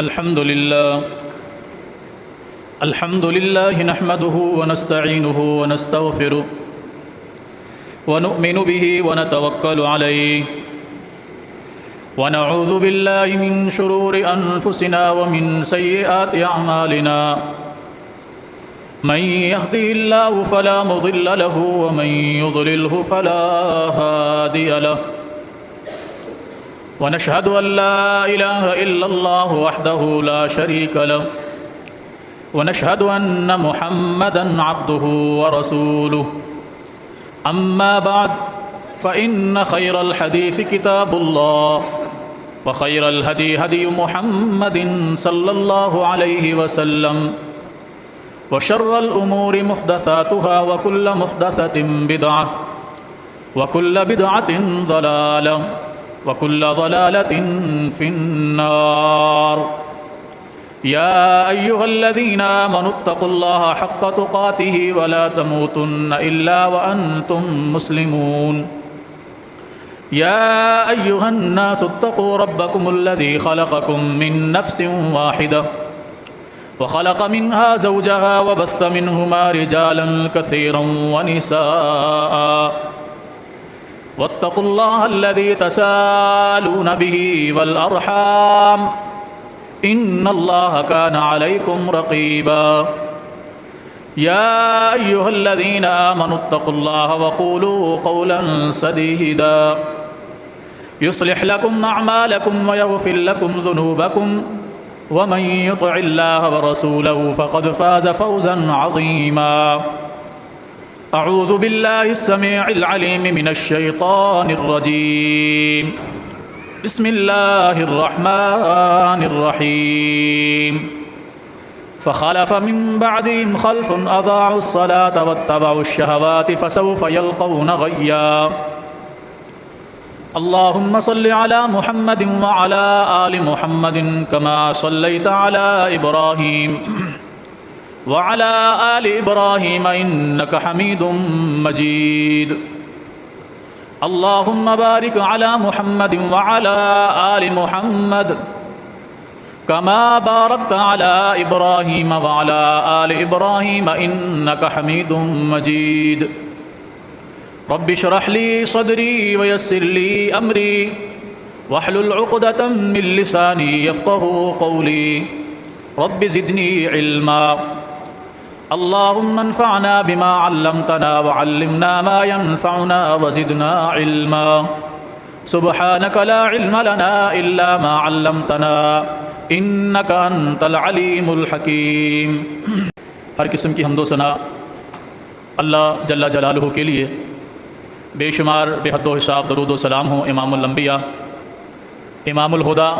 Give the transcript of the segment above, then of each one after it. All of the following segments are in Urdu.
الحمد لله نحمده ونستعينه ونستغفره ونؤمن به ونتوكل عليه ونعوذ بالله من شرور أنفسنا ومن سيئات أعمالنا من يهده الله فلا مضل له ومن يضلله فلا هادي له ونشهد أن لا إله إلا الله وحده لا شريك له ونشهد أن محمدًا عبده ورسوله أما بعد فإن خير الحديث كتاب الله وخير الهدي هدي محمد صلى الله عليه وسلم وشر الأمور محدثاتها وكل محدثة بدعة وكل بدعة ضلالة وكل ضلالة في النار يا أيها الذين آمنوا اتقوا الله حق تقاته ولا تموتن إلا وأنتم مسلمون يا أيها الناس اتقوا ربكم الذي خلقكم من نفس واحدة وخلق منها زوجها وبث منهما رجالا كثيرا ونساء واتقوا الله الذي تساءلون به والأرحام إن الله كان عليكم رقيبا يا أيها الذين آمنوا اتقوا الله وقولوا قولا سديدا يصلح لكم أعمالكم ويغفر لكم ذنوبكم ومن يطع الله ورسوله فقد فاز فوزا عظيما أعوذ بالله السميع العليم من الشيطان الرجيم بسم الله الرحمن الرحيم فخلف من بعدهم خلف أضاعوا الصلاة واتبعوا الشهوات فسوف يلقون غيا اللهم صل على محمد وعلى آل محمد كما صليت على إبراهيم وعلى آل إبراهيم إنك حميد مجيد اللهم بارك على محمد وعلى آل محمد كما باركت على إبراهيم وعلى آل إبراهيم إنك حميد مجيد رب اشرح لي صدري ويسر لي أمري واحلل عقدة من لساني يفقهوا قولي رب زدني علما اللهم انفعنا بما علمتنا وعلمنا ما ينفعنا وزدنا علما سبحانك لا علم لنا إلا ما علمتنا إنك أنت العليم الحكيم۔ ہر قسم کی حمد و ثنا اللہ جل جلالہ کے لیے، بے شمار بے حد و حساب درود و سلام ہوں امام الانبیاء، امام الہدیٰ،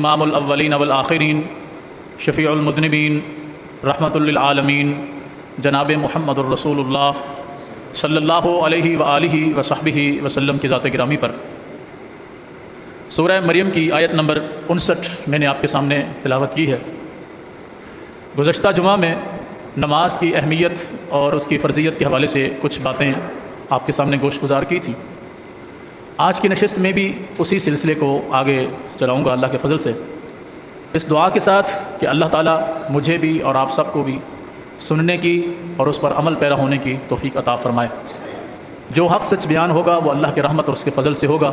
امام الاولین والآخرین، شفیع المذنبین، رحمت للعالمین، جناب محمد الرسول اللہ صلی اللہ علیہ وآلہ وصحبہ وسلم کی ذات گرامی پر۔ سورہ مریم کی آیت نمبر 59 میں نے آپ کے سامنے تلاوت کی ہے۔ گزشتہ جمعہ میں نماز کی اہمیت اور اس کی فرضیت کے حوالے سے کچھ باتیں آپ کے سامنے گوشت گزار کی تھیں۔ آج کی نشست میں بھی اسی سلسلے کو آگے چلاؤں گا اللہ کے فضل سے، اس دعا کے ساتھ کہ اللہ تعالیٰ مجھے بھی اور آپ سب کو بھی سننے کی اور اس پر عمل پیرا ہونے کی توفیق عطا فرمائے۔ جو حق سچ بیان ہوگا وہ اللہ کے رحمت اور اس کے فضل سے ہوگا،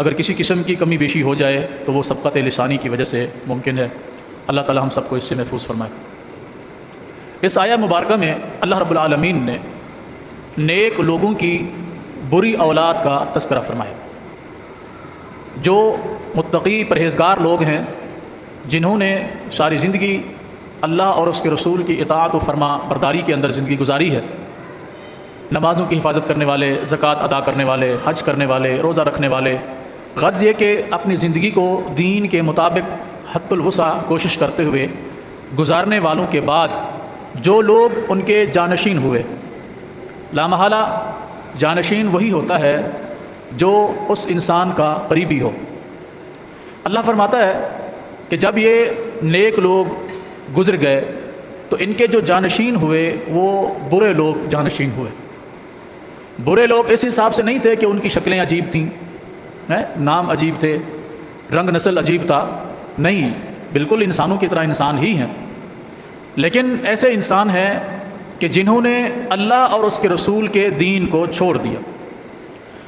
اگر کسی قسم کی کمی بیشی ہو جائے تو وہ سبقت لسانی کی وجہ سے ممکن ہے۔ اللہ تعالیٰ ہم سب کو اس سے محفوظ فرمائے۔ اس آیہ مبارکہ میں اللہ رب العالمین نے نیک لوگوں کی بری اولاد کا تذکرہ فرمایا۔ جو متقی پرہیزگار لوگ ہیں، جنہوں نے ساری زندگی اللہ اور اس کے رسول کی اطاعت و فرما برداری کے اندر زندگی گزاری ہے، نمازوں کی حفاظت کرنے والے، زکوٰۃ ادا کرنے والے، حج کرنے والے، روزہ رکھنے والے، غرض یہ کہ اپنی زندگی کو دین کے مطابق حد الوسع کوشش کرتے ہوئے گزارنے والوں کے بعد جو لوگ ان کے جانشین ہوئے، لامحالہ جانشین وہی ہوتا ہے جو اس انسان کا قریبی ہو۔ اللہ فرماتا ہے کہ جب یہ نیک لوگ گزر گئے تو ان کے جو جانشین ہوئے وہ برے لوگ جانشین ہوئے۔ برے لوگ اس حساب سے نہیں تھے کہ ان کی شکلیں عجیب تھیں، نام عجیب تھے، رنگ نسل عجیب تھا، نہیں، بالکل انسانوں کی طرح انسان ہی ہیں، لیکن ایسے انسان ہیں کہ جنہوں نے اللہ اور اس کے رسول کے دین کو چھوڑ دیا،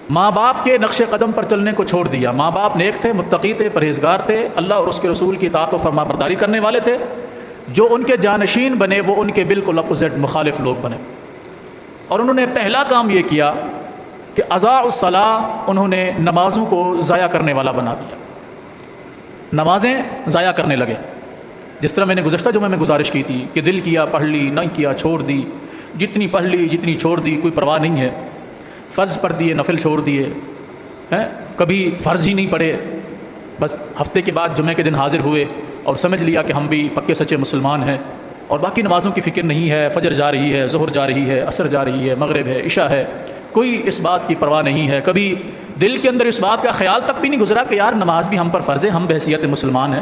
ماں باپ کے نقش قدم پر چلنے کو چھوڑ دیا۔ ماں باپ نیک تھے، متقی تھے، پرہیزگار تھے، اللہ اور اس کے رسول کی اطاعت و فرما برداری کرنے والے تھے۔ جو ان کے جانشین بنے وہ ان کے بالکل اپوزٹ مخالف لوگ بنے، اور انہوں نے پہلا کام یہ کیا کہ اضاعوا الصلاۃ، انہوں نے نمازوں کو ضائع کرنے والا بنا دیا، نمازیں ضائع کرنے لگے۔ جس طرح میں نے گزشتہ جمعہ میں گزارش کی تھی کہ دل کیا پڑھ لی، نہیں کیا چھوڑ دی، جتنی پڑھ لی جتنی چھوڑ دی کوئی پرواہ نہیں ہے، فرض پڑھ دیے نفل چھوڑ دیے ہیں، کبھی فرض ہی نہیں پڑھے، بس ہفتے کے بعد جمعے کے دن حاضر ہوئے اور سمجھ لیا کہ ہم بھی پکے سچے مسلمان ہیں، اور باقی نمازوں کی فکر نہیں ہے، فجر جا رہی ہے، ظہر جا رہی ہے، عصر جا رہی ہے، مغرب ہے، عشاء ہے، کوئی اس بات کی پرواہ نہیں ہے۔ کبھی دل کے اندر اس بات کا خیال تک بھی نہیں گزرا کہ یار نماز بھی ہم پر فرض ہے، ہم بحیثیت مسلمان ہیں۔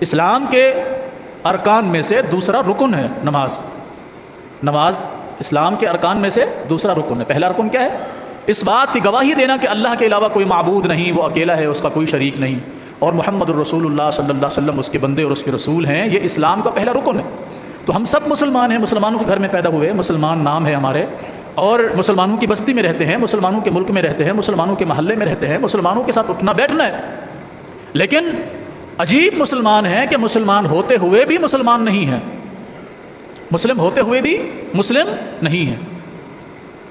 اسلام کے ارکان میں سے دوسرا رکن ہے نماز۔ نماز اسلام کے ارکان میں سے دوسرا رکن ہے۔ پہلا رکن کیا ہے؟ اس بات کی گواہی دینا کہ اللہ کے علاوہ کوئی معبود نہیں، وہ اکیلا ہے، اس کا کوئی شریک نہیں، اور محمد الرسول اللہ صلی اللہ علیہ وسلم اس کے بندے اور اس کے رسول ہیں۔ یہ اسلام کا پہلا رکن ہے۔ تو ہم سب مسلمان ہیں، مسلمانوں کے گھر میں پیدا ہوئے، مسلمان نام ہے ہمارے، اور مسلمانوں کی بستی میں رہتے ہیں، مسلمانوں کے ملک میں رہتے ہیں، مسلمانوں کے محلے میں رہتے ہیں، مسلمانوں کے ساتھ اٹھنا بیٹھنا ہے۔ لیکن عجیب مسلمان ہیں کہ مسلمان ہوتے ہوئے بھی مسلمان نہیں ہیں، مسلم ہوتے ہوئے بھی مسلم نہیں ہیں۔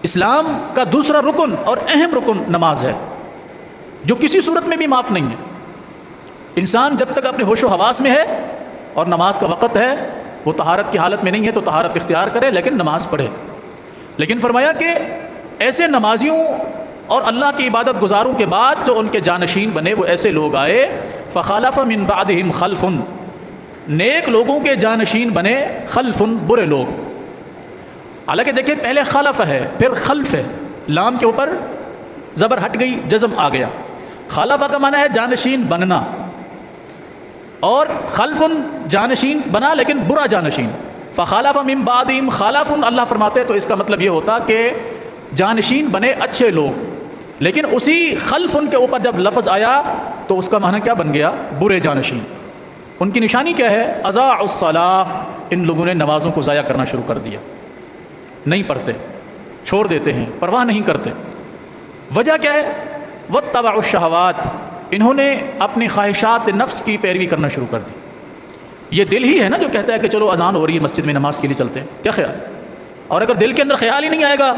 اسلام کا دوسرا رکن اور اہم رکن نماز ہے، جو کسی صورت میں بھی معاف نہیں ہے۔ انسان جب تک اپنے ہوش و حواس میں ہے اور نماز کا وقت ہے، وہ طہارت کی حالت میں نہیں ہے تو طہارت اختیار کرے لیکن نماز پڑھے۔ لیکن فرمایا کہ ایسے نمازیوں اور اللہ کی عبادت گزاروں کے بعد جو ان کے جانشین بنے وہ ایسے لوگ آئے، فخلف من بعدہم خلف، نیک لوگوں کے جانشین بنے خلف، برے لوگ۔ حالانکہ دیکھیں پہلے خلف ہے پھر خلف ہے، لام کے اوپر زبر ہٹ گئی، جزم آ گیا۔ خلف کا معنی ہے جانشین بننا، اور خلف جانشین بنا لیکن برا جانشین۔ فخلف من بعدہم خلف، اللہ فرماتے تو اس کا مطلب یہ ہوتا کہ جانشین بنے اچھے لوگ، لیکن اسی خلف کے اوپر جب لفظ آیا تو اس کا معنی کیا بن گیا؟ برے جانشین۔ ان کی نشانی کیا ہے؟ اضاعوا الصلاۃ، ان لوگوں نے نمازوں کو ضائع کرنا شروع کر دیا، نہیں پڑھتے، چھوڑ دیتے ہیں، پرواہ نہیں کرتے۔ وجہ کیا ہے؟ واتبعوا الشہوات، انہوں نے اپنی خواہشات نفس کی پیروی کرنا شروع کر دی۔ یہ دل ہی ہے نا جو کہتا ہے کہ چلو اذان ہو رہی ہے مسجد میں نماز کے لیے چلتے ہیں، کیا خیال؟ اور اگر دل کے اندر خیال ہی نہیں آئے گا،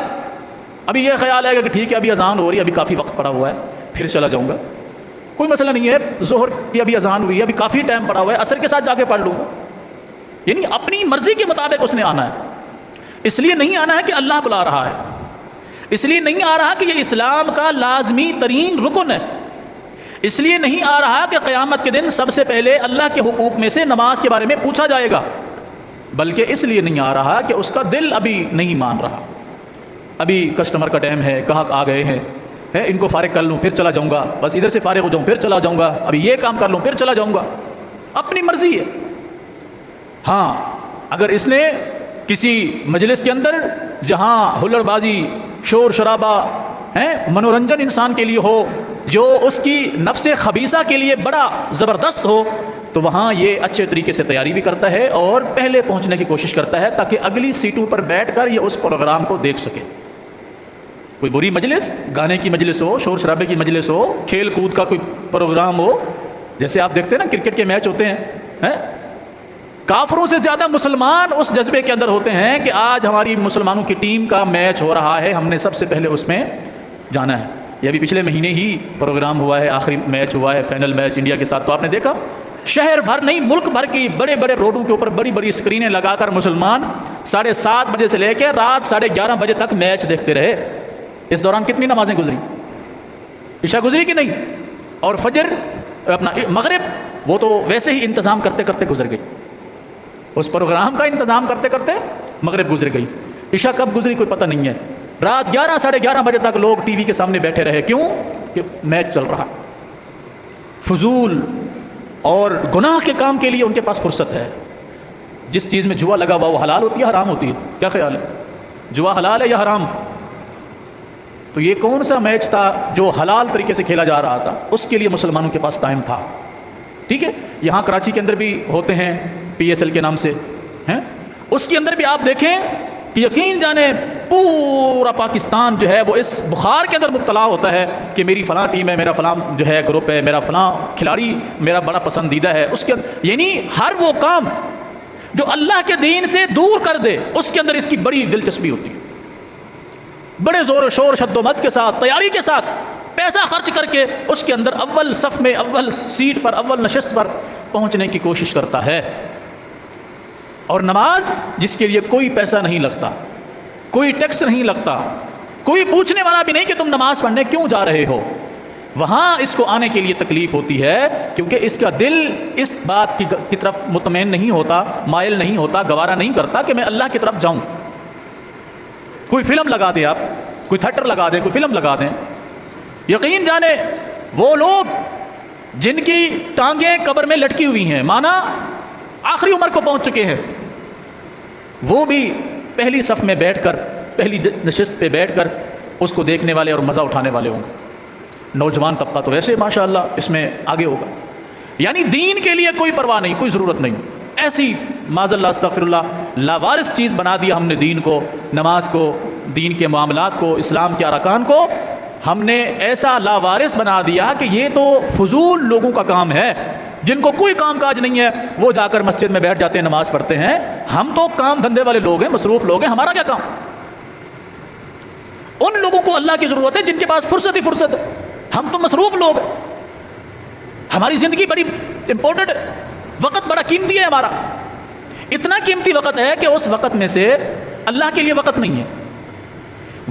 ابھی یہ خیال آئے گا کہ ٹھیک ہے ابھی اذان ہو رہی ہے، ابھی کافی وقت پڑا ہوا ہے، پھر چلا جاؤں گا، کوئی مسئلہ نہیں ہے، ظہر کی ابھی اذان ہوئی ہے، ابھی کافی ٹائم پڑا ہوا ہے، عصر کے ساتھ جا کے پڑھ لوں گا۔ یعنی اپنی مرضی کے مطابق اس نے آنا ہے، اس لیے نہیں آنا ہے کہ اللہ بلا رہا ہے، اس لیے نہیں آ رہا کہ یہ اسلام کا لازمی ترین رکن ہے، اس لیے نہیں آ رہا کہ قیامت کے دن سب سے پہلے اللہ کے حقوق میں سے نماز کے بارے میں پوچھا جائے گا، بلکہ اس لیے نہیں آ رہا کہ اس کا دل ابھی نہیں مان رہا، ابھی کسٹمر کا ٹائم ہے، گاہک آ گئے ہیں، ان کو فارغ کر لوں پھر چلا جاؤں گا، بس ادھر سے فارغ ہو جاؤں پھر چلا جاؤں گا، ابھی یہ کام کر لوں پھر چلا جاؤں گا، اپنی مرضی ہے۔ ہاں اگر اس نے کسی مجلس کے اندر جہاں ہلڑ بازی، شور شرابہ منورنجن انسان کے لیے ہو، جو اس کی نفس خبیثہ کے لیے بڑا زبردست ہو، تو وہاں یہ اچھے طریقے سے تیاری بھی کرتا ہے اور پہلے پہنچنے کی کوشش کرتا ہے تاکہ اگلی سیٹوں پر بیٹھ کر یہ اس پروگرام کو دیکھ سکے۔ کوئی بری مجلس، گانے کی مجلس ہو، شور شرابے کی مجلس ہو، کھیل کود کا کوئی پروگرام ہو، جیسے آپ دیکھتے ہیں نا کرکٹ کے میچ ہوتے ہیں، کافروں سے زیادہ مسلمان اس جذبے کے اندر ہوتے ہیں کہ آج ہماری مسلمانوں کی ٹیم کا میچ ہو رہا ہے، ہم نے سب سے پہلے اس میں جانا ہے۔ یہ ابھی پچھلے مہینے ہی پروگرام ہوا ہے، آخری میچ ہوا ہے، فائنل میچ انڈیا کے ساتھ، تو آپ نے دیکھا شہر بھر نہیں ملک بھر کی بڑے بڑے روڈوں کے اوپر بڑی بڑی اسکرینیں لگا کر مسلمان 7:30 بجے سے لے کے رات 11:30 بجے تک میچ دیکھتے رہے۔ اس دوران کتنی نمازیں گزری؟ عشاء گزری کہ نہیں؟ اور فجر، اپنا مغرب، وہ تو ویسے ہی انتظام کرتے کرتے گزر گئی، اس پروگرام کا انتظام کرتے کرتے مغرب گزر گئی۔ عشاء کب گزری کوئی پتہ نہیں ہے، رات 11 بجے تک لوگ ٹی وی کے سامنے بیٹھے رہے، کیوں؟ کہ میچ چل رہا۔ فضول اور گناہ کے کام کے لیے ان کے پاس فرصت ہے۔ جس چیز میں جوا لگا ہوا وہ حلال ہوتی ہے حرام ہوتی ہے؟ کیا خیال ہے؟ جوا حلال ہے یا حرام؟ تو یہ کون سا میچ تھا جو حلال طریقے سے کھیلا جا رہا تھا؟ اس کے لیے مسلمانوں کے پاس ٹائم تھا، ٹھیک ہے۔ یہاں کراچی کے اندر بھی ہوتے ہیں PSL کے نام سے ہیں، اس کے اندر بھی آپ دیکھیں کہ یقین جانے پورا پاکستان جو ہے وہ اس بخار کے اندر مبتلا ہوتا ہے کہ میری فلاں ٹیم ہے، میرا فلاں جو ہے گروپ ہے، میرا فلاں کھلاڑی میرا بڑا پسندیدہ ہے. اس کے یعنی ہر وہ کام جو اللہ کے دین سے دور کر دے اس کے اندر اس کی بڑی دلچسپی ہوتی ہے. بڑے زور و شور شد و مد کے ساتھ تیاری کے ساتھ پیسہ خرچ کر کے اس کے اندر اول صف میں اول سیٹ پر اول نشست پر پہنچنے کی کوشش کرتا ہے. اور نماز جس کے لیے کوئی پیسہ نہیں لگتا، کوئی ٹیکس نہیں لگتا، کوئی پوچھنے والا بھی نہیں کہ تم نماز پڑھنے کیوں جا رہے ہو، وہاں اس کو آنے کے لیے تکلیف ہوتی ہے کیونکہ اس کا دل اس بات کی طرف مطمئن نہیں ہوتا، مائل نہیں ہوتا، گوارا نہیں کرتا کہ میں اللہ کی طرف جاؤں. کوئی فلم لگا دیں، آپ کوئی تھیٹر لگا دیں، کوئی فلم لگا دیں، یقین جانے وہ لوگ جن کی ٹانگیں قبر میں لٹکی ہوئی ہیں، مانا آخری عمر کو پہنچ چکے ہیں، وہ بھی پہلی صف میں بیٹھ کر پہلی نشست پہ بیٹھ کر اس کو دیکھنے والے اور مزہ اٹھانے والے ہوں گے. نوجوان طبقہ تو ویسے ماشاءاللہ اس میں آگے ہوگا. یعنی دین کے لیے کوئی پرواہ نہیں، کوئی ضرورت نہیں. ایسی معاذ اللہ استغفر اللہ لاوارث چیز بنا دیا ہم نے دین کو، نماز کو، دین کے معاملات کو، اسلام کے ارکان کو ہم نے ایسا لاوارث بنا دیا کہ یہ تو فضول لوگوں کا کام ہے، جن کو کوئی کام کاج نہیں ہے وہ جا کر مسجد میں بیٹھ جاتے ہیں، نماز پڑھتے ہیں. ہم تو کام دھندے والے لوگ ہیں، مصروف لوگ ہیں، ہمارا کیا کام؟ ان لوگوں کو اللہ کی ضرورت ہے جن کے پاس فرصت ہی فرصت ہے. ہم تو مصروف لوگ ہیں، ہماری زندگی بڑی امپورٹنٹ ہے، وقت بڑا قیمتی ہے ہمارا. اتنا قیمتی وقت ہے کہ اس وقت میں سے اللہ کے لیے وقت نہیں ہے.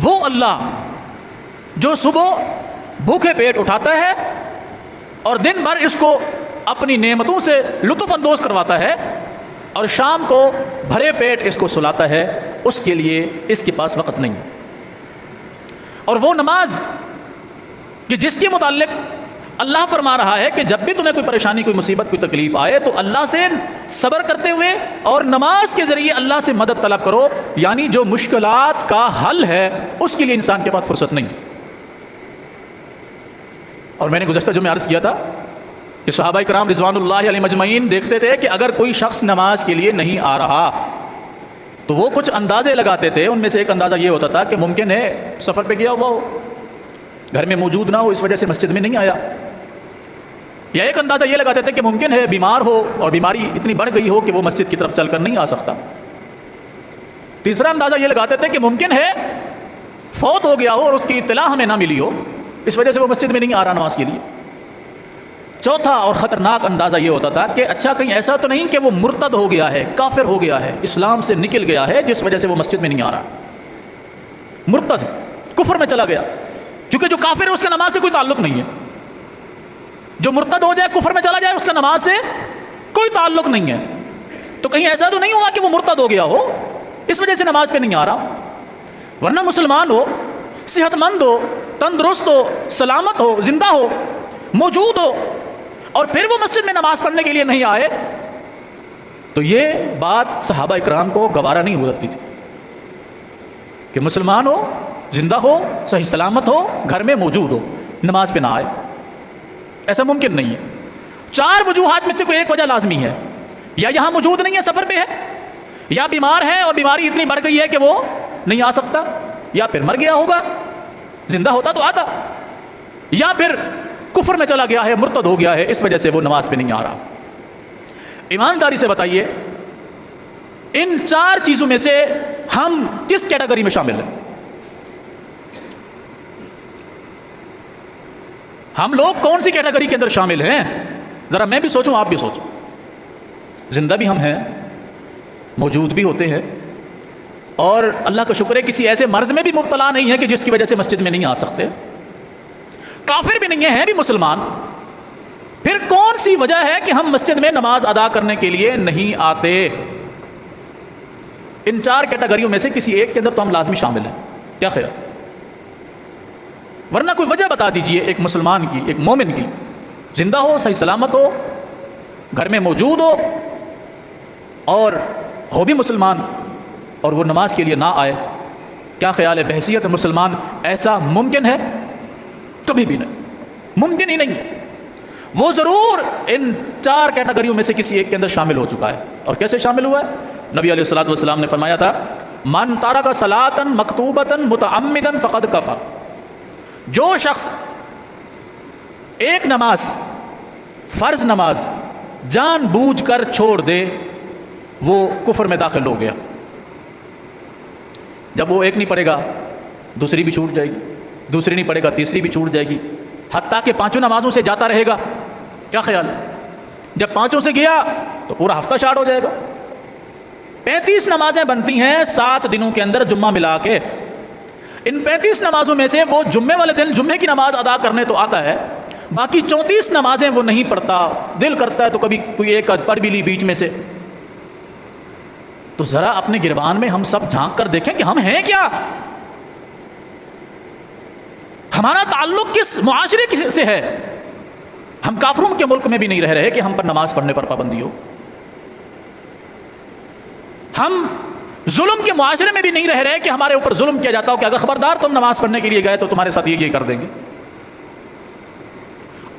وہ اللہ جو صبح بھوکے پیٹ اٹھاتا ہے اور دن بھر اس کو اپنی نعمتوں سے لطف اندوز کرواتا ہے اور شام کو بھرے پیٹ اس کو سلاتا ہے، اس کے لیے اس کے پاس وقت نہیں. اور وہ نماز کہ جس کے متعلق اللہ فرما رہا ہے کہ جب بھی تمہیں کوئی پریشانی، کوئی مصیبت، کوئی تکلیف آئے تو اللہ سے صبر کرتے ہوئے اور نماز کے ذریعے اللہ سے مدد طلب کرو. یعنی جو مشکلات کا حل ہے اس کے لیے انسان کے پاس فرصت نہیں. اور میں نے گزشتہ جو میں عرض کیا تھا کہ صحابہ کرام رضوان اللہ علیہ مجمعین دیکھتے تھے کہ اگر کوئی شخص نماز کے لیے نہیں آ رہا تو وہ کچھ اندازے لگاتے تھے. ان میں سے ایک اندازہ یہ ہوتا تھا کہ ممکن ہے سفر پہ گیا ہوا ہو، گھر میں موجود نہ ہو، اس وجہ سے مسجد میں نہیں آیا. یا ایک اندازہ یہ لگاتے تھے کہ ممکن ہے بیمار ہو اور بیماری اتنی بڑھ گئی ہو کہ وہ مسجد کی طرف چل کر نہیں آ سکتا. تیسرا اندازہ یہ لگاتے تھے کہ ممکن ہے فوت ہو گیا ہو اور اس کی اطلاع ہمیں نہ ملی ہو، اس وجہ سے وہ مسجد میں نہیں آ رہا نماز کے لیے. چوتھا اور خطرناک اندازہ یہ ہوتا تھا کہ اچھا کہیں ایسا تو نہیں کہ وہ مرتد ہو گیا ہے، کافر ہو گیا ہے، اسلام سے نکل گیا ہے جس وجہ سے وہ مسجد میں نہیں آ رہا. مرتد، کفر میں چلا گیا، کیونکہ جو کافر ہے اس کا نماز سے کوئی تعلق نہیں ہے. جو مرتد ہو جائے، کفر میں چلا جائے، اس کا نماز سے کوئی تعلق نہیں ہے. تو کہیں ایسا تو نہیں ہوا کہ وہ مرتد ہو گیا ہو اس وجہ سے نماز پہ نہیں آ رہا. ورنہ مسلمان ہو، صحت مند ہو، تندرست ہو، سلامت ہو، زندہ ہو، موجود ہو اور پھر وہ مسجد میں نماز پڑھنے کے لیے نہیں آئے تو یہ بات صحابہ اکرام کو گوارا نہیں ہو جاتی تھی کہ مسلمان ہو، زندہ ہو، صحیح سلامت ہو، گھر میں موجود ہو، نماز پہ نہ آئے. ایسا ممکن نہیں ہے. 4 وجوہات میں سے کوئی ایک وجہ لازمی ہے. یا یہاں موجود نہیں ہے، سفر پہ ہے، یا بیمار ہے اور بیماری اتنی بڑھ گئی ہے کہ وہ نہیں آ سکتا، یا پھر مر گیا ہوگا، زندہ ہوتا تو آتا، یا پھر کفر میں چلا گیا ہے، مرتد ہو گیا ہے، اس وجہ سے وہ نماز پہ نہیں آ رہا. ایمانداری سے بتائیے ان 4 چیزوں میں سے ہم کس کیٹیگری میں شامل ہیں؟ ہم لوگ کون سی کیٹیگری کے اندر شامل ہیں؟ ذرا میں بھی سوچوں، آپ بھی سوچوں. زندہ بھی ہم ہیں، موجود بھی ہوتے ہیں، اور اللہ کا شکر ہے کسی ایسے مرض میں بھی مبتلا نہیں ہے کہ جس کی وجہ سے مسجد میں نہیں آ سکتے. کافر بھی نہیں ہیں بھی مسلمان. پھر کون سی وجہ ہے کہ ہم مسجد میں نماز ادا کرنے کے لیے نہیں آتے؟ ان 4 کیٹیگریوں میں سے کسی ایک کے اندر تو ہم لازمی شامل ہیں. کیا خیال؟ ورنہ کوئی وجہ بتا دیجئے ایک مسلمان کی، ایک مومن کی، زندہ ہو، صحیح سلامت ہو، گھر میں موجود ہو اور ہو بھی مسلمان اور وہ نماز کے لیے نہ آئے. کیا خیال ہے بحیثیت مسلمان ایسا ممکن ہے؟ کبھی بھی نہیں، ممکن ہی نہیں. وہ ضرور ان 4 کیٹیگریوں میں سے کسی ایک کے اندر شامل ہو چکا ہے. اور کیسے شامل ہوا ہے؟ نبی علیہ الصلوۃ والسلام نے فرمایا تھا من ترک صلاۃ مکتوبۃ متعمدا فقد کفر. جو شخص ایک نماز، فرض نماز جان بوجھ کر چھوڑ دے وہ کفر میں داخل ہو گیا. جب وہ ایک نہیں پڑھے گا دوسری بھی چھوٹ جائے گی، دوسری نہیں پڑھے گا تیسری بھی چھوٹ جائے گی، حتیٰ کہ 5 نمازوں سے جاتا رہے گا. کیا خیال؟ جب 5 سے گیا تو پورا ہفتہ شارٹ ہو جائے گا. 35 نمازیں بنتی ہیں 7 دنوں کے اندر جمعہ ملا کے. ان 35 نمازوں میں سے وہ جمعے والے دن جمعے کی نماز ادا کرنے تو آتا ہے، باقی 34 نمازیں وہ نہیں پڑھتا. دل کرتا ہے تو کبھی کوئی ایک پڑھ بھی لی بیچ میں سے. تو ذرا اپنے گربان میں ہم سب جھانک کر دیکھیں کہ ہم ہیں کیا، ہمارا تعلق کس معاشرے سے ہے. ہم کافروں کے ملک میں بھی نہیں رہ رہے کہ ہم پر نماز پڑھنے پر پابندی ہو. ہم ظلم کے معاشرے میں بھی نہیں رہ رہے کہ ہمارے اوپر ظلم کیا جاتا ہو کہ اگر خبردار تم نماز پڑھنے کے لیے گئے تو تمہارے ساتھ یہ کر دیں گے.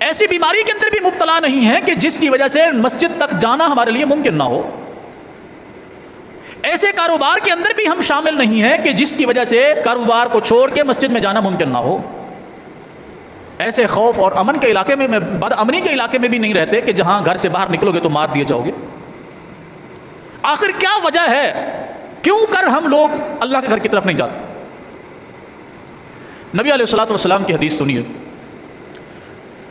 ایسی بیماری کے اندر بھی مبتلا نہیں ہے کہ جس کی وجہ سے مسجد تک جانا ہمارے لیے ممکن نہ ہو. ایسے کاروبار کے اندر بھی ہم شامل نہیں ہیں کہ جس کی وجہ سے کاروبار کو چھوڑ کے مسجد میں جانا ممکن نہ ہو. ایسے خوف اور امن کے علاقے میں بد امنی کے علاقے میں بھی نہیں رہتے کہ جہاں گھر سے باہر نکلو گے تو مار دیے جاؤ گے. آخر کیا وجہ ہے کیوں کر ہم لوگ اللہ کے گھر کی طرف نہیں جاتے؟ نبی علیہ الصلوۃ والسلام کی حدیث سنیے.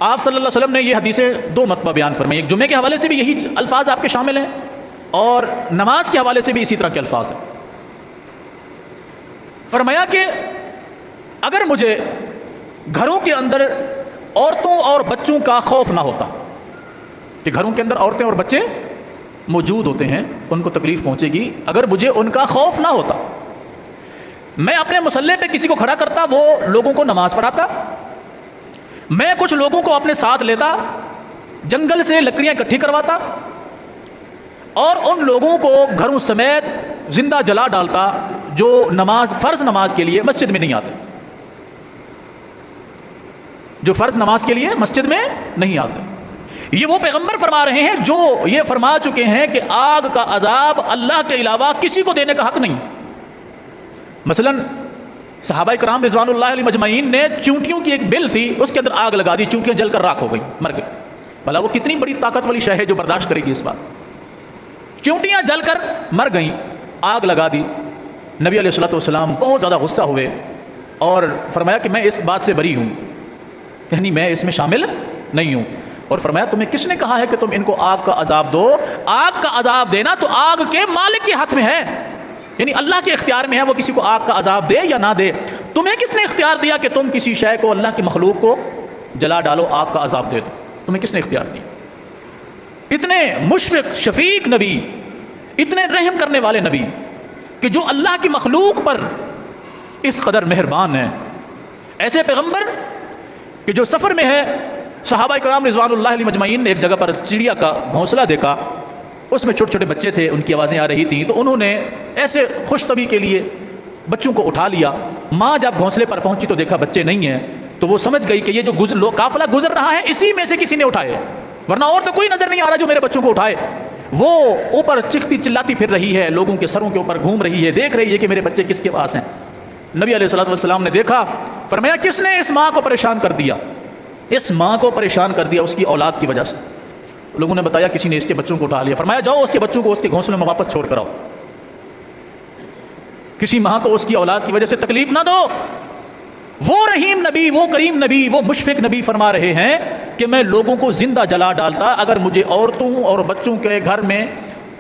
آپ صلی اللہ علیہ وسلم نے یہ حدیثیں 2 مرتبہ بیان فرمائی. ایک جمعے کے حوالے سے بھی یہی الفاظ آپ کے شامل ہیں اور نماز کے حوالے سے بھی اسی طرح کے الفاظ ہیں. فرمایا کہ اگر مجھے گھروں کے اندر عورتوں اور بچوں کا خوف نہ ہوتا، کہ گھروں کے اندر عورتیں اور بچے موجود ہوتے ہیں ان کو تکلیف پہنچے گی، اگر مجھے ان کا خوف نہ ہوتا میں اپنے مصلی پہ کسی کو کھڑا کرتا، وہ لوگوں کو نماز پڑھاتا، میں کچھ لوگوں کو اپنے ساتھ لیتا، جنگل سے لکڑیاں اکٹھی کرواتا اور ان لوگوں کو گھروں سمیت زندہ جلا ڈالتا جو نماز فرض نماز کے لیے مسجد میں نہیں آتے، جو فرض نماز کے لیے مسجد میں نہیں آتے. یہ وہ پیغمبر فرما رہے ہیں جو یہ فرما چکے ہیں کہ آگ کا عذاب اللہ کے علاوہ کسی کو دینے کا حق نہیں. مثلا صحابہ کرام رضوان اللہ علیہ مجمعین نے چونٹیوں کی ایک بل تھی، اس کے اندر آگ لگا دی، چونٹیاں جل کر راکھ ہو گئی، مر گئی. بھلا وہ کتنی بڑی طاقت والی شے ہے جو برداشت کرے گی اس بات؟ چونٹیاں جل کر مر گئیں، آگ لگا دی. نبی علیہ الصلوۃ والسلام بہت زیادہ غصہ ہوئے اور فرمایا کہ میں اس بات سے بری ہوں، یعنی میں اس میں شامل نہیں ہوں. اور فرمایا تمہیں کس نے کہا ہے کہ تم ان کو آگ کا عذاب دو؟ آگ کا عذاب دینا تو آگ کے مالک کے ہاتھ میں ہے، یعنی اللہ کے اختیار میں ہے وہ کسی کو آگ کا عذاب دے یا نہ دے. تمہیں کس نے اختیار دیا کہ تم کسی شے کو، اللہ کی مخلوق کو جلا ڈالو، آگ کا عذاب دے دو؟ تمہیں کس نے اختیار دیا؟ اتنے مشفق شفیق نبی، اتنے رحم کرنے والے نبی کہ جو اللہ کی مخلوق پر اس قدر مہربان ہیں. ایسے پیغمبر کہ جو سفر میں ہے، صحابہ کرام رضوان اللہ علیہ مجمعین نے ایک جگہ پر چڑیا کا گھونسلہ دیکھا، اس میں چھوٹے چھوٹے بچے تھے، ان کی آوازیں آ رہی تھیں، تو انہوں نے ایسے خوش طبی کے لیے بچوں کو اٹھا لیا. ماں جب گھونسلے پر پہنچی تو دیکھا بچے نہیں ہیں، تو وہ سمجھ گئی کہ یہ جو قافلہ گزر رہا ہے اسی میں سے کسی نے اٹھائے، ورنہ اور تو کوئی نظر نہیں آ رہا جو میرے بچوں کو اٹھائے. وہ اوپر چیختی چلاتی پھر رہی ہے، لوگوں کے سروں کے اوپر گھوم رہی ہے، دیکھ رہی ہے کہ میرے بچے کس کے پاس ہیں. نبی علیہ الصلوۃ والسلام نے دیکھا، فرمایا کس نے اس ماں کو پریشان کر دیا؟ اس ماں کو پریشان کر دیا اس کی اولاد کی وجہ سے. لوگوں نے بتایا کسی نے اس کے بچوں کو اٹھا لیا. فرمایا جاؤ اس کے بچوں کو اس کے گھونسلے میں واپس چھوڑ کر آؤ. کسی ماں کو اس کی اولاد کی وجہ سے تکلیف نہ دو. وہ رحیم نبی، وہ کریم نبی، وہ مشفق نبی فرما رہے ہیں کہ میں لوگوں کو زندہ جلا ڈالتا اگر مجھے عورتوں اور بچوں کے گھر میں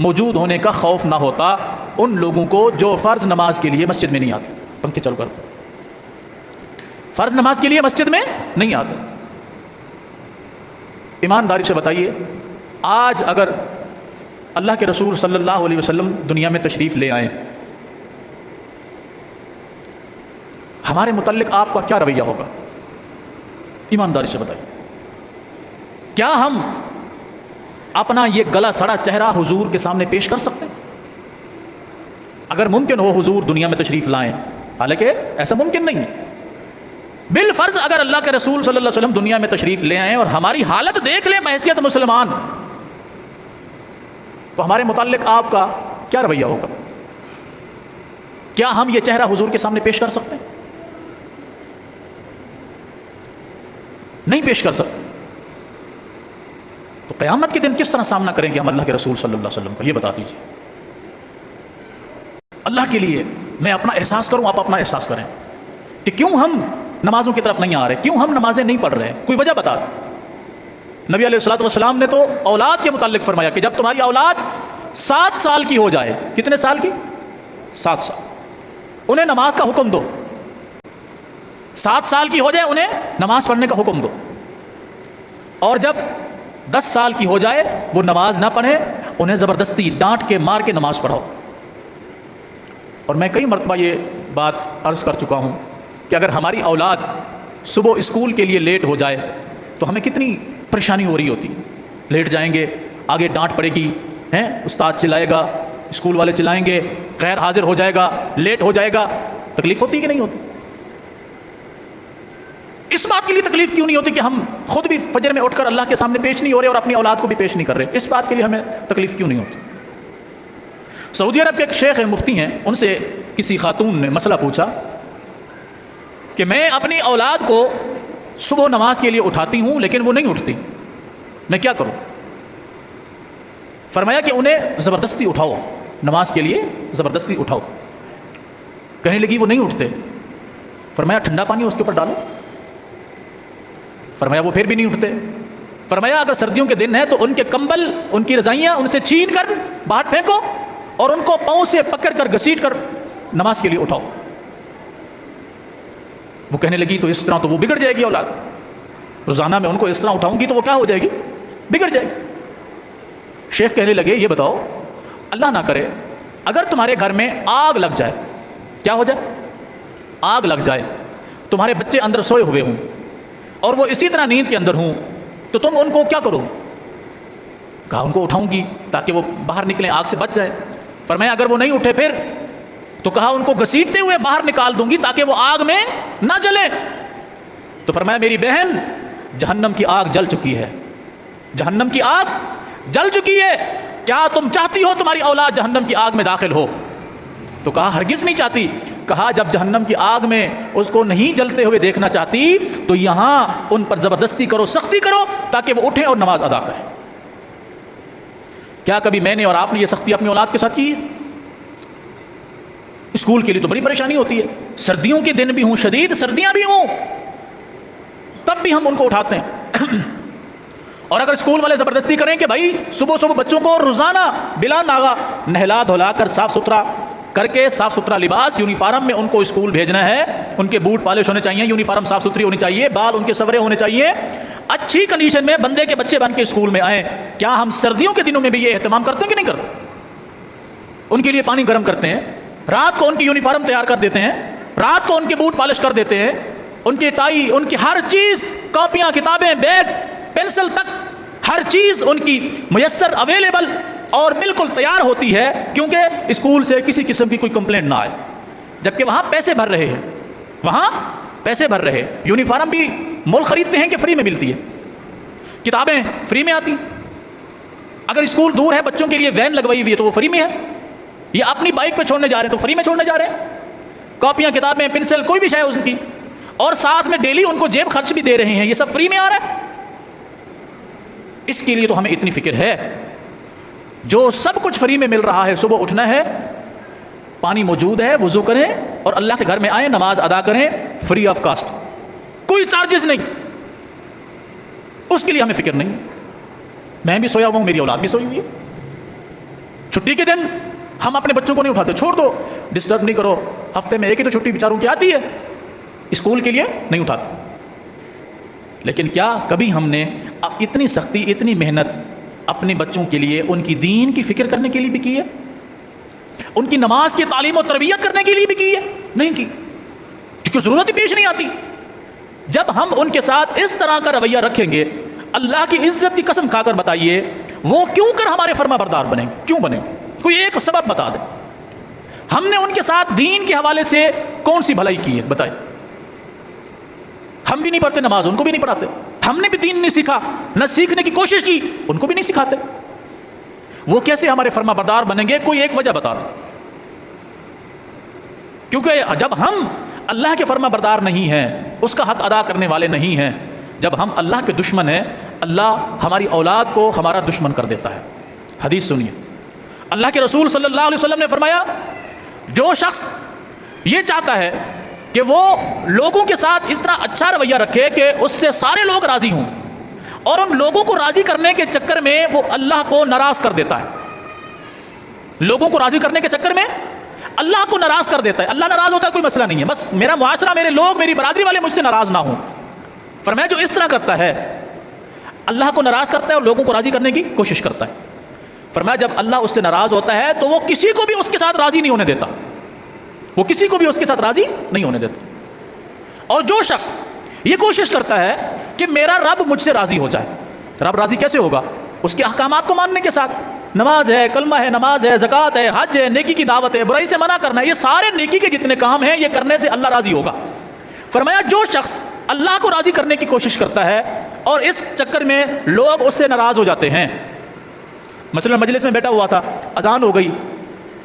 موجود ہونے کا خوف نہ ہوتا، ان لوگوں کو جو فرض نماز کے لیے مسجد میں نہیں آتے. پنکھے چلو کر، فرض نماز کے لیے مسجد میں نہیں آتے. ایمانداری سے بتائیے، آج اگر اللہ کے رسول صلی اللہ علیہ وسلم دنیا میں تشریف لے آئیں، ہمارے متعلق آپ کا کیا رویہ ہوگا؟ ایمانداری سے بتائیے. کیا ہم اپنا یہ گلا سڑا چہرہ حضور کے سامنے پیش کر سکتے ہیں؟ اگر ممکن ہو حضور دنیا میں تشریف لائیں، حالانکہ ایسا ممکن نہیں ہے. بالفرض اگر اللہ کے رسول صلی اللہ علیہ وسلم دنیا میں تشریف لے آئیں اور ہماری حالت دیکھ لیں بحیثیت مسلمان تو ہمارے متعلق آپ کا کیا رویہ ہوگا؟ کیا ہم یہ چہرہ حضور کے سامنے پیش کر سکتے ہیں؟ نہیں پیش کر سکتے. تو قیامت کے دن کس طرح سامنا کریں گے ہم اللہ کے رسول صلی اللہ علیہ وسلم کا؟ یہ بتا دیجیے. اللہ کے لیے میں اپنا احساس کروں، آپ اپنا احساس کریں کہ کیوں ہم نمازوں کی طرف نہیں آ رہے، کیوں ہم نمازیں نہیں پڑھ رہے. کوئی وجہ بتا دیں. نبی علیہ الصلوۃ والسلام نے تو اولاد کے متعلق فرمایا کہ جب تمہاری اولاد 7 سال کی ہو جائے. کتنے سال کی؟ 7 سال. انہیں نماز کا حکم دو. 7 سال کی ہو جائے انہیں نماز پڑھنے کا حکم دو. اور جب 10 سال کی ہو جائے وہ نماز نہ پڑھے، انہیں زبردستی ڈانٹ کے مار کے نماز پڑھاؤ. اور میں کئی مرتبہ یہ بات عرض کر چکا ہوں کہ اگر ہماری اولاد صبح اسکول کے لیے لیٹ ہو جائے تو ہمیں کتنی پریشانی ہو رہی ہوتی. لیٹ جائیں گے، آگے ڈانٹ پڑے گی، استاد چلائے گا، اسکول والے چلائیں گے، غیر حاضر ہو جائے گا، لیٹ ہو جائے گا. تکلیف ہوتی کہ نہیں ہوتی؟ اس بات کے لیے تکلیف کیوں نہیں ہوتی کہ ہم خود بھی فجر میں اٹھ کر اللہ کے سامنے پیش نہیں ہو رہے اور اپنی اولاد کو بھی پیش نہیں کر رہے؟ اس بات کے لیے ہمیں تکلیف کیوں نہیں ہوتی؟ سعودی عرب کے ایک شیخ ہیں، مفتی ہیں، ان سے کسی خاتون نے مسئلہ پوچھا کہ میں اپنی اولاد کو صبح نماز کے لیے اٹھاتی ہوں لیکن وہ نہیں اٹھتی، میں کیا کروں؟ فرمایا کہ انہیں زبردستی اٹھاؤ، نماز کے لیے زبردستی اٹھاؤ. کہنے لگی وہ نہیں اٹھتے. فرمایا ٹھنڈا پانی اس کے اوپر ڈالو. فرمایا وہ پھر بھی نہیں اٹھتے. فرمایا اگر سردیوں کے دن ہیں تو ان کے کمبل، ان کی رضائیاں ان سے چھین کر باہر پھینکو اور ان کو پاؤں سے پکڑ کر گھسیٹ کر نماز کے لیے اٹھاؤ. وہ کہنے لگی تو اس طرح تو وہ بگڑ جائے گی اولاد. روزانہ میں ان کو اس طرح اٹھاؤں گی تو وہ کیا ہو جائے گی؟ بگڑ جائے گی. شیخ کہنے لگے یہ بتاؤ، اللہ نہ کرے اگر تمہارے گھر میں آگ لگ جائے، کیا ہو جائے؟ آگ لگ جائے، تمہارے بچے اندر سوئے ہوئے ہوں اور وہ اسی طرح نیند کے اندر ہوں، تو تم ان کو کیا کرو؟ کہا ان کو اٹھاؤں گی تاکہ وہ باہر نکلیں، آگ سے بچ جائے. فرمایا اگر وہ نہیں اٹھے پھر؟ تو کہا ان کو گھسیٹتے ہوئے باہر نکال دوں گی تاکہ وہ آگ میں نہ جلے. تو فرمایا میری بہن، جہنم کی آگ جل چکی ہے، جہنم کی آگ جل چکی ہے. کیا تم چاہتی ہو تمہاری اولاد جہنم کی آگ میں داخل ہو؟ تو کہا ہرگز نہیں چاہتی. کہا جب جہنم کی آگ میں اس کو نہیں جلتے ہوئے دیکھنا چاہتی تو یہاں ان پر زبردستی کرو، سختی کرو تاکہ وہ اٹھیں اور نماز ادا کریں. کیا کبھی میں نے اور آپ نے یہ سختی اپنی اولاد کے ساتھ کی؟ اسکول کے لیے تو بڑی پریشانی ہوتی ہے، سردیوں کے دن بھی ہوں، شدید سردیاں بھی ہوں، تب بھی ہم ان کو اٹھاتے ہیں. اور اگر اسکول والے زبردستی کریں کہ بھائی صبح صبح بچوں کو روزانہ بلا ناغہ نہلا دھلا کر صاف ستھرا کر کے، صاف ستھرا لباس یونیفارم میں ان کو اسکول بھیجنا ہے، ان کے بوٹ پالش ہونے چاہیے، یونیفارم صاف ستھری ہونی چاہیے، بال ان کے سورے ہونے چاہیے، اچھی کنڈیشن میں بندے کے بچے بن کے اسکول میں آئیں. کیا ہم سردیوں کے دنوں میں بھی یہ اہتمام کرتے ہیں کہ نہیں کرتے؟ ان کے لیے پانی گرم کرتے ہیں، رات کو ان کی یونیفارم تیار کر دیتے ہیں، رات کو ان کے بوٹ پالش کر دیتے ہیں، ان کی ٹائی، ان کی ہر چیز، کاپیاں، کتابیں، بیگ، پینسل تک ہر چیز ان کی میسر، اویلیبل اور بالکل تیار ہوتی ہے، کیونکہ اسکول سے کسی قسم کی کوئی کمپلینٹ نہ آئے. جبکہ وہاں پیسے بھر رہے ہیں، وہاں پیسے بھر رہے ہیں. یونیفارم بھی مول خریدتے ہیں کہ فری میں ملتی ہے، کتابیں فری میں آتی. اگر اسکول دور ہے، بچوں کے لیے وین لگوائی ہوئی ہے تو وہ فری میں ہے. یہ اپنی بائک پہ چھوڑنے جا رہے ہیں تو فری میں چھوڑنے جا رہے ہیں. کاپیاں، کتابیں، پنسل، کوئی بھی شے اس کی، اور ساتھ میں ڈیلی ان کو جیب خرچ بھی دے رہے ہیں. یہ سب فری میں آ رہا ہے. اس کے لیے تو ہمیں اتنی فکر ہے. جو سب کچھ فری میں مل رہا ہے، صبح اٹھنا ہے، پانی موجود ہے، وضو کریں اور اللہ کے گھر میں آئیں، نماز ادا کریں، فری آف کاسٹ، کوئی چارجز نہیں. اس کے لیے ہمیں فکر نہیں. میں بھی سویا ہوا ہوں، میری اولاد بھی سوئی ہوئی ہے. چھٹی کے دن ہم اپنے بچوں کو نہیں اٹھاتے، چھوڑ دو، ڈسٹرب نہیں کرو. ہفتے میں ایک ہی تو چھٹی بیچاروں کی آتی ہے، اسکول کے لیے نہیں اٹھاتے. لیکن کیا کبھی ہم نے اتنی سختی، اتنی محنت اپنے بچوں کے لیے، ان کی دین کی فکر کرنے کے لیے بھی کی ہے؟ ان کی نماز کی تعلیم و تربیت کرنے کے لیے بھی کی ہے؟ نہیں کی، کیونکہ ضرورت ہی پیش نہیں آتی. جب ہم ان کے ساتھ اس طرح کا رویہ رکھیں گے، اللہ کی عزت کی قسم کھا کر بتائیے وہ کیوں کر ہمارے فرما بردار بنیں؟ کیوں بنیں؟ کوئی ایک سبب بتا دیں. ہم نے ان کے ساتھ دین کے حوالے سے کون سی بھلائی کی ہے بتائیں؟ ہم بھی نہیں پڑھتے نماز، ان کو بھی نہیں پڑھاتے. ہم نے بھی دین نہیں سیکھا، نہ سیکھنے کی کوشش کی، ان کو بھی نہیں سکھاتے. وہ کیسے ہمارے فرما بردار بنیں گے؟ کوئی ایک وجہ بتا دو. کیونکہ جب ہم اللہ کے فرما بردار نہیں ہیں، اس کا حق ادا کرنے والے نہیں ہیں، جب ہم اللہ کے دشمن ہیں، اللہ ہماری اولاد کو ہمارا دشمن کر دیتا ہے. حدیث سنیے، اللہ کے رسول صلی اللہ علیہ وسلم نے فرمایا، جو شخص یہ چاہتا ہے کہ وہ لوگوں کے ساتھ اس طرح اچھا رویہ رکھے کہ اس سے سارے لوگ راضی ہوں، اور ان لوگوں کو راضی کرنے کے چکر میں وہ اللہ کو ناراض کر دیتا ہے. لوگوں کو راضی کرنے کے چکر میں اللہ کو ناراض کر دیتا ہے. اللہ ناراض ہوتا ہے کوئی مسئلہ نہیں ہے، بس میرا معاشرہ، میرے لوگ، میری برادری والے مجھ سے ناراض نہ ہوں. فرمایا جو اس طرح کرتا ہے، اللہ کو ناراض کرتا ہے اور لوگوں کو راضی کرنے کی کوشش کرتا ہے. فرمایا جب اللہ اس سے ناراض ہوتا ہے تو وہ کسی کو بھی اس کے ساتھ راضی نہیں ہونے دیتا، وہ کسی کو بھی اس کے ساتھ راضی نہیں ہونے دیتا. اور جو شخص یہ کوشش کرتا ہے کہ میرا رب مجھ سے راضی ہو جائے، رب راضی کیسے ہوگا؟ اس کے احکامات کو ماننے کے ساتھ. نماز ہے، کلمہ ہے، نماز ہے، زکوٰۃ ہے، حج ہے، نیکی کی دعوت ہے، برائی سے منع کرنا ہے، یہ سارے نیکی کے جتنے کام ہیں یہ کرنے سے اللہ راضی ہوگا. فرمایا جو شخص اللہ کو راضی کرنے کی کوشش کرتا ہے اور اس چکر میں لوگ اس سے ناراض ہو جاتے ہیں. مثلا مجلس میں بیٹھا ہوا تھا، اذان ہو گئی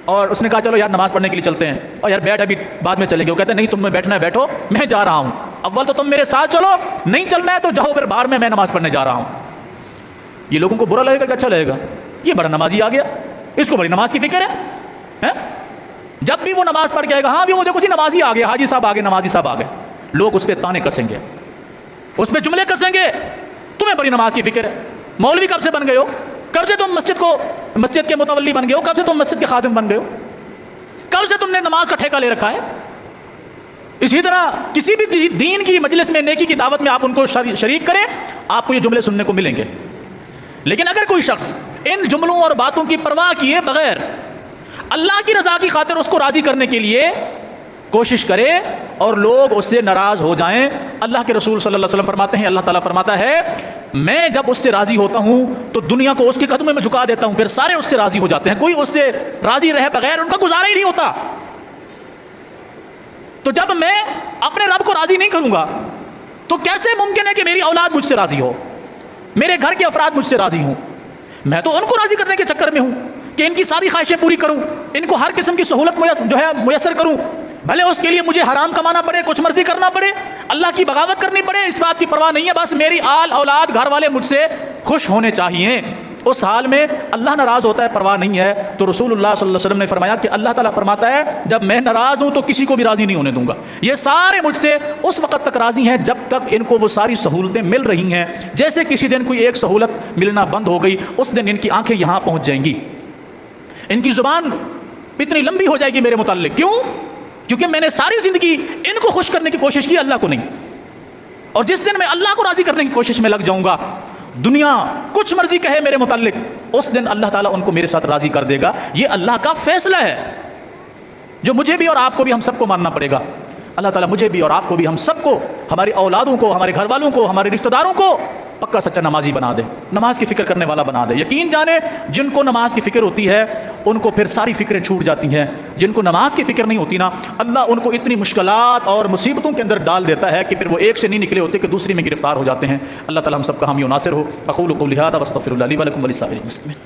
اور اس نے کہا چلو یار نماز پڑھنے کے لیے چلتے ہیں، اور یار بیٹھ ابھی بعد میں چلیں گے. وہ کہتے ہیں نہیں تم میں بیٹھنا ہے بیٹھو، میں جا رہا ہوں. اول تو تم میرے ساتھ چلو، نہیں چلنا ہے تو جاؤ پھر باہر میں نماز پڑھنے جا رہا ہوں. یہ لوگوں کو برا لگے گا کہ اچھا لگے گا؟ یہ بڑا نمازی آ گیا، اس کو بڑی نماز کی فکر ہے. جب بھی وہ نماز پڑھ کے آئے گا، ہاں بھی وہ دیکھو جی نمازی آ گیا، حاجی صاحب آ گئے، نمازی صاحب آ گئے، لوگ اس پہ تانے کسیں گے، اس پہ جملے کسیں گے، تمہیں بڑی نماز کی فکر ہے. مولوی کب سے بن گئے ہو؟ کب سے تم مسجد کے متولی بن گئے ہو؟ کب سے تم مسجد کے خادم بن گئے ہو؟ کب سے تم نے نماز کا ٹھیکہ لے رکھا ہے؟ اسی طرح کسی بھی دین کی مجلس میں، نیکی کی دعوت میں آپ ان کو شریک کریں، آپ کو یہ جملے سننے کو ملیں گے. لیکن اگر کوئی شخص ان جملوں اور باتوں کی پرواہ کیے بغیر اللہ کی رضا کی خاطر اس کو راضی کرنے کے لیے کوشش کرے اور لوگ اس سے ناراض ہو جائیں، اللہ کے رسول صلی اللہ علیہ وسلم فرماتے ہیں، اللہ تعالیٰ فرماتا ہے میں جب اس سے راضی ہوتا ہوں تو دنیا کو اس کے قدموں میں جھکا دیتا ہوں، پھر سارے اس سے راضی ہو جاتے ہیں، کوئی اس سے راضی رہے بغیر ان کا گزارا ہی نہیں ہوتا. تو جب میں اپنے رب کو راضی نہیں کروں گا تو کیسے ممکن ہے کہ میری اولاد مجھ سے راضی ہو، میرے گھر کے افراد مجھ سے راضی ہوں؟ میں تو ان کو راضی کرنے کے چکر میں ہوں کہ ان کی ساری خواہشیں پوری کروں، ان کو ہر قسم کی سہولت میسر کروں، بھلے اس کے لیے مجھے حرام کمانا پڑے، کچھ مرضی کرنا پڑے، اللہ کی بغاوت کرنی پڑے، اس بات کی پرواہ نہیں ہے، بس میری آل اولاد گھر والے مجھ سے خوش ہونے چاہیے. اس حال میں اللہ ناراض ہوتا ہے، پرواہ نہیں ہے. تو رسول اللہ صلی اللہ علیہ وسلم نے فرمایا کہ اللہ تعالیٰ فرماتا ہے جب میں ناراض ہوں تو کسی کو بھی راضی نہیں ہونے دوں گا. یہ سارے مجھ سے اس وقت تک راضی ہیں جب تک ان کو وہ ساری سہولتیں مل رہی ہیں. جیسے کسی دن کوئی ایک سہولت ملنا بند ہو گئی، اس دن ان کی آنکھیں یہاں پہنچ جائیں گی، ان کی زبان اتنی لمبی ہو جائے گی میرے متعلق. کیوں؟ کیونکہ میں نے ساری زندگی ان کو خوش کرنے کی کوشش کی، اللہ کو نہیں. اور جس دن میں اللہ کو راضی کرنے کی کوشش میں لگ جاؤں گا، دنیا کچھ مرضی کہے میرے متعلق، اس دن اللہ تعالیٰ ان کو میرے ساتھ راضی کر دے گا. یہ اللہ کا فیصلہ ہے جو مجھے بھی اور آپ کو بھی، ہم سب کو ماننا پڑے گا. اللہ تعالیٰ مجھے بھی اور آپ کو بھی، ہم سب کو، ہماری اولادوں کو، ہمارے گھر والوں کو، ہمارے رشتہ داروں کو پکا سچا نمازی بنا دے، نماز کی فکر کرنے والا بنا دے. یقین جانے جن کو نماز کی فکر ہوتی ہے ان کو پھر ساری فکریں چھوٹ جاتی ہیں. جن کو نماز کی فکر نہیں ہوتی نا، اللہ ان کو اتنی مشکلات اور مصیبتوں کے اندر ڈال دیتا ہے کہ پھر وہ ایک سے نہیں نکلے ہوتے کہ دوسری میں گرفتار ہو جاتے ہیں. اللہ تعالیٰ ہم سب کا حامی و ناصر ہو. اقول قولی ھذا واستغفر اللہ لی ولکم ولسائر المسلمین.